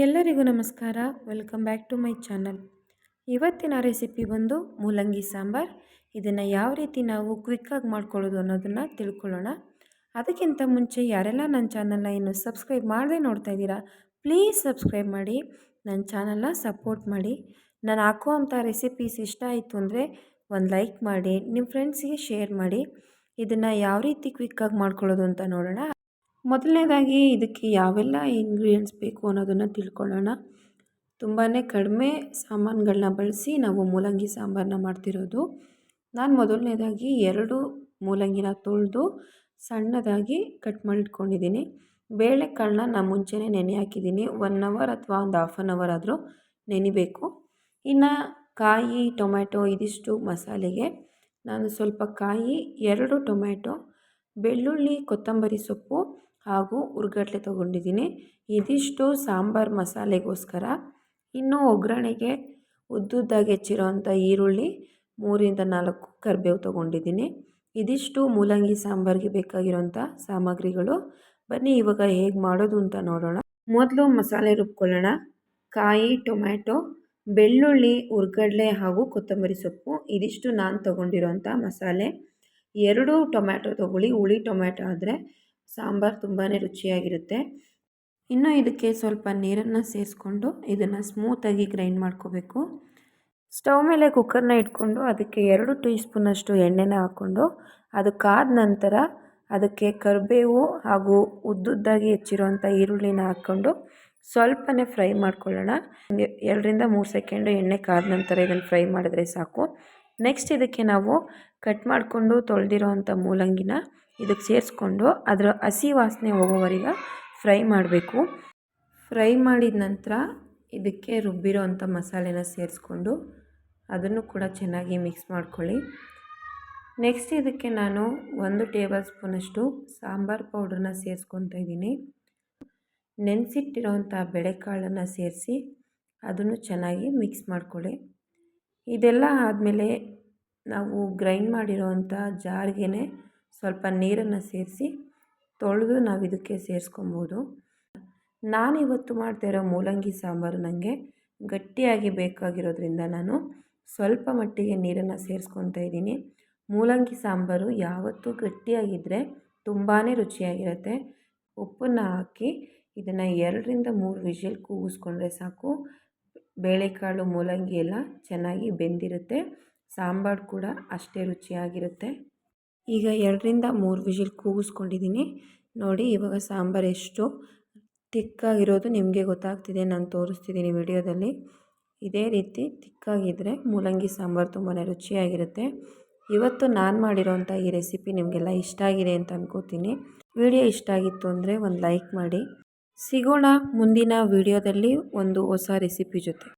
ಎಲ್ಲರಿಗೂ ನಮಸ್ಕಾರ. Welcome back to my channel. ಇವತ್ತಿನ ರೆಸಿಪಿ ಬಂದು ಮೂಲಂಗಿ ಸಾಂಬಾರ್. ಇದನ್ನು ಯಾವ ರೀತಿ ನಾವು ಕ್ವಿಕ್ಕಾಗಿ ಮಾಡ್ಕೊಳ್ಳೋದು ಅನ್ನೋದನ್ನು ತಿಳ್ಕೊಳ್ಳೋಣ. ಅದಕ್ಕಿಂತ ಮುಂಚೆ ಯಾರೆಲ್ಲ ನನ್ನ ಚಾನಲ್ನ ಇನ್ನು ಸಬ್ಸ್ಕ್ರೈಬ್ ಮಾಡದೆ ನೋಡ್ತಾ ಇದ್ದೀರಾ, ಪ್ಲೀಸ್ ಸಬ್ಸ್ಕ್ರೈಬ್ ಮಾಡಿ, ನನ್ನ ಚಾನಲ್ನ ಸಪೋರ್ಟ್ ಮಾಡಿ. ನಾನು ಹಾಕುವಂಥ ರೆಸಿಪೀಸ್ ಇಷ್ಟ ಆಯಿತು ಅಂದರೆ ಒಂದು ಲೈಕ್ ಮಾಡಿ, ನಿಮ್ಮ ಫ್ರೆಂಡ್ಸಿಗೆ ಶೇರ್ ಮಾಡಿ. ಇದನ್ನು ಯಾವ ರೀತಿ ಕ್ವಿಕ್ಕಾಗಿ ಮಾಡ್ಕೊಳ್ಳೋದು ಅಂತ ನೋಡೋಣ. ಮೊದಲನೇದಾಗಿ ಇದಕ್ಕೆ ಯಾವೆಲ್ಲ ಇಂಗ್ರೀಡಿಯೆಂಟ್ಸ್ ಬೇಕು ಅನ್ನೋದನ್ನು ತಿಳ್ಕೊಳ್ಳೋಣ. ತುಂಬಾ ಕಡಿಮೆ ಸಾಮಾನುಗಳನ್ನ ಬಳಸಿ ನಾವು ಮೂಲಂಗಿ ಸಾಂಬಾರನ್ನ ಮಾಡ್ತಿರೋದು. ನಾನು ಮೊದಲನೇದಾಗಿ 2 ಮೂಲಂಗಿನ ತೊಳೆದು ಸಣ್ಣದಾಗಿ ಕಟ್ ಮಾಡಿಟ್ಕೊಂಡಿದ್ದೀನಿ. ಬೇಳೆಕಾಳನ್ನ ನಾನು ಮುಂಚೆನೇ ನೆನೆ ಹಾಕಿದ್ದೀನಿ. 1 ಅವರ್ ಅಥವಾ ಒಂದು ಹಾಫ್ ಆನ್ ಅವರ್ ಆದರೂ ನೆನಿಬೇಕು. ಇನ್ನು ಕಾಯಿ, ಟೊಮ್ಯಾಟೊ ಇದಿಷ್ಟು ಮಸಾಲೆಗೆ ನಾನು ಸ್ವಲ್ಪ ಕಾಯಿ, 2 ಟೊಮ್ಯಾಟೊ, ಬೆಳ್ಳುಳ್ಳಿ, ಕೊತ್ತಂಬರಿ ಸೊಪ್ಪು ಹಾಗೂ ಹುರ್ಗಡ್ಲೆ ತೊಗೊಂಡಿದ್ದೀನಿ. ಇದಿಷ್ಟು ಸಾಂಬಾರು ಮಸಾಲೆಗೋಸ್ಕರ. ಇನ್ನು ಒಗ್ಗರಣೆಗೆ ಉದ್ದುದ್ದಾಗಿ ಹೆಚ್ಚಿರೋವಂಥ ಈರುಳ್ಳಿ, 3ರಿಂದ 4 ಕರಿಬೇವು ತೊಗೊಂಡಿದ್ದೀನಿ. ಇದಿಷ್ಟು ಮೂಲಂಗಿ ಸಾಂಬಾರಿಗೆ ಬೇಕಾಗಿರೋಂಥ ಸಾಮಗ್ರಿಗಳು. ಬನ್ನಿ ಇವಾಗ ಹೇಗೆ ಮಾಡೋದು ಅಂತ ನೋಡೋಣ. ಮೊದಲು ಮಸಾಲೆ ರುಬ್ಕೊಳ್ಳೋಣ. ಕಾಯಿ, ಟೊಮ್ಯಾಟೊ, ಬೆಳ್ಳುಳ್ಳಿ, ಹುರ್ಗಡ್ಲೆ ಹಾಗೂ ಕೊತ್ತಂಬರಿ ಸೊಪ್ಪು ಇದಿಷ್ಟು ನಾನು ತೊಗೊಂಡಿರೋಂಥ ಮಸಾಲೆ. 2 ಟೊಮ್ಯಾಟೊ ತೊಗೊಳ್ಳಿ. ಹುಳಿ ಟೊಮ್ಯಾಟೊ ಆದರೆ ಸಾಂಬಾರು ತುಂಬಾ ರುಚಿಯಾಗಿರುತ್ತೆ. ಇನ್ನು ಇದಕ್ಕೆ ಸ್ವಲ್ಪ ನೀರನ್ನು ಸೇರಿಸ್ಕೊಂಡು ಇದನ್ನು ಸ್ಮೂತಾಗಿ ಗ್ರೈಂಡ್ ಮಾಡ್ಕೋಬೇಕು. ಸ್ಟವ್ ಮೇಲೆ ಕುಕ್ಕರ್ನ ಇಟ್ಕೊಂಡು ಅದಕ್ಕೆ 2 ಟೀ ಸ್ಪೂನಷ್ಟು ಎಣ್ಣೆನ ಹಾಕ್ಕೊಂಡು ಅದು ಕಾದ ನಂತರ ಅದಕ್ಕೆ ಕರಿಬೇವು ಹಾಗೂ ಉದ್ದುದ್ದಾಗಿ ಹೆಚ್ಚಿರೋಂಥ ಈರುಳ್ಳಿನ ಹಾಕ್ಕೊಂಡು ಸ್ವಲ್ಪನೇ ಫ್ರೈ ಮಾಡ್ಕೊಳ್ಳೋಣ. 2ರಿಂದ 3 ಸೆಕೆಂಡು ಎಣ್ಣೆ ಕಾದ ನಂತರ ಇದನ್ನು ಫ್ರೈ ಮಾಡಿದ್ರೆ ಸಾಕು. ನೆಕ್ಸ್ಟ್ ಇದಕ್ಕೆ ನಾವು ಕಟ್ ಮಾಡಿಕೊಂಡು ತೊಳೆದಿರೋವಂಥ ಮೂಲಂಗಿನ ಇದಕ್ಕೆ ಸೇರಿಸ್ಕೊಂಡು ಅದರ ಹಸಿ ವಾಸನೆ ಹೋಗೋವರೆಗೆ ಫ್ರೈ ಮಾಡಬೇಕು. ಫ್ರೈ ಮಾಡಿದ ನಂತರ ಇದಕ್ಕೆ ರುಬ್ಬಿರೋ ಅಂಥ ಮಸಾಲೆನ ಸೇರಿಸ್ಕೊಂಡು ಅದನ್ನು ಕೂಡ ಚೆನ್ನಾಗಿ ಮಿಕ್ಸ್ ಮಾಡ್ಕೊಳ್ಳಿ. ನೆಕ್ಸ್ಟ್ ಇದಕ್ಕೆ ನಾನು 1 ಟೇಬಲ್ ಸ್ಪೂನಷ್ಟು ಸಾಂಬಾರು ಪೌಡ್ರನ್ನ ಸೇರಿಸ್ಕೊತಾ ಇದ್ದೀನಿ. ನೆನೆಸಿಟ್ಟಿರೋವಂಥ ಬೇಳೆಕಾಳನ್ನು ಸೇರಿಸಿ ಅದನ್ನು ಚೆನ್ನಾಗಿ ಮಿಕ್ಸ್ ಮಾಡ್ಕೊಳ್ಳಿ. ಇದೆಲ್ಲ ಆದಮೇಲೆ ನಾವು ಗ್ರೈಂಡ್ ಮಾಡಿರೋವಂಥ ಜಾರ್ಗೆ ಸ್ವಲ್ಪ ನೀರನ್ನು ಸೇರಿಸಿ ತೊಳೆದು ನಾವು ಇದಕ್ಕೆ ಸೇರಿಸ್ಕೊಬೋದು. ನಾನಿವತ್ತು ಮಾಡ್ತಾ ಇರೋ ಮೂಲಂಗಿ ಸಾಂಬಾರು ನನಗೆ ಗಟ್ಟಿಯಾಗಿ ಬೇಕಾಗಿರೋದ್ರಿಂದ ನಾನು ಸ್ವಲ್ಪ ಮಟ್ಟಿಗೆ ನೀರನ್ನು ಸೇರಿಸ್ಕೊತಾ ಇದ್ದೀನಿ. ಮೂಲಂಗಿ ಸಾಂಬಾರು ಯಾವತ್ತೂ ಗಟ್ಟಿಯಾಗಿದ್ದರೆ ತುಂಬಾ ರುಚಿಯಾಗಿರುತ್ತೆ. ಉಪ್ಪನ್ನು ಹಾಕಿ ಇದನ್ನು 2ರಿಂದ 3 ವಿಷಲ್ ಕೂಗಿಸ್ಕೊಂಡ್ರೆ ಸಾಕು. ಬೇಳೆಕಾಳು, ಮೂಲಂಗಿ ಎಲ್ಲ ಚೆನ್ನಾಗಿ ಬೆಂದಿರುತ್ತೆ. ಸಾಂಬಾರು ಕೂಡ ಅಷ್ಟೇ ರುಚಿಯಾಗಿರುತ್ತೆ. ಈಗ 2ರಿಂದ 3 ವಿಷಲ್ ಕೂಗಿಸ್ಕೊಂಡಿದ್ದೀನಿ ನೋಡಿ. ಇವಾಗ ಸಾಂಬಾರು ಎಷ್ಟು ತಿಕ್ಕಾಗಿರೋದು ನಿಮಗೆ ಗೊತ್ತಾಗ್ತಿದೆ, ನಾನು ತೋರಿಸ್ತಿದ್ದೀನಿ ವಿಡಿಯೋದಲ್ಲಿ. ಇದೇ ರೀತಿ ತಿಕ್ಕಾಗಿದ್ದರೆ ಮೂಲಂಗಿ ಸಾಂಬಾರು ತುಂಬಾ ರುಚಿಯಾಗಿರುತ್ತೆ. ಇವತ್ತು ನಾನು ಮಾಡಿರೋಂಥ ಈ ರೆಸಿಪಿ ನಿಮಗೆಲ್ಲ ಇಷ್ಟ ಆಗಿದೆ ಅಂತ ಅನ್ಕೋತೀನಿ. ವಿಡಿಯೋ ಇಷ್ಟ ಆಗಿತ್ತು ಅಂದರೆ ಒಂದು ಲೈಕ್ ಮಾಡಿ. ಸಿಗೋಣ ಮುಂದಿನ ವಿಡಿಯೋದಲ್ಲಿ ಒಂದು ಹೊಸ ರೆಸಿಪಿ ಜೊತೆ.